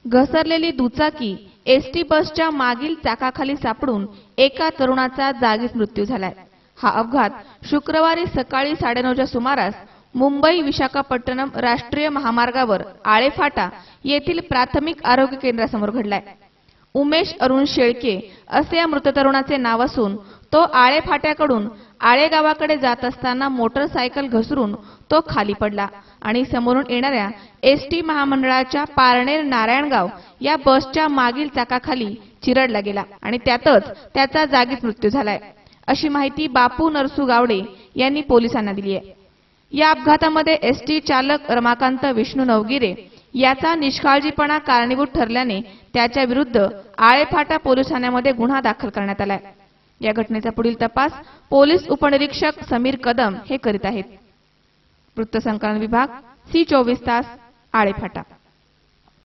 घसरलेली दुचाकी एसटी बसच्या मागील चाकाखाली सापडून एका तरुणाचा जागीच मृत्यू झालाय। हा अपघात शुक्रवारी सकाळी 9:30च्या सुमारास मुंबई विशाखापट्टणम राष्ट्रीय महामार्गावर आळेफाटा येथील प्राथमिक आरोग्य केंद्रासमोर घडलाय। उमेश अरुण शेळके असे या मृत तरुणाचे नाव असून तो आळेफाट्याकडून आळेगावाकडे जात असताना मोटरसायकल घसरून तो खाली पडला आणि समोरून येणाऱ्या एसटी महामंडळाच्या पारनेर नारायणगाव या बसच्या मागील चाकाखाली चिरडला गेला आणि त्यातच त्याचा जागीच मृत्यू झालाय, अशी माहिती बापू नरसू गावडे यांनी पोलिसांना दिली आहे। या अपघातामध्ये एसटी चालक रमाकांत विष्णू नवगिरे याचा निष्काळजीपणा कारणीभूत ठरल्याने त्याच्या विरुद्ध आळेफाटा पोलीस ठाण्यामध्ये गुन्हा दाखल करण्यात आलाय। या घटनेचा पुढील तपास पोलीस उपनिरीक्षक समीर कदम हे करीत आहेत। वृत्तसंकलन विभाग, सी 24 तास, आळेफाटा।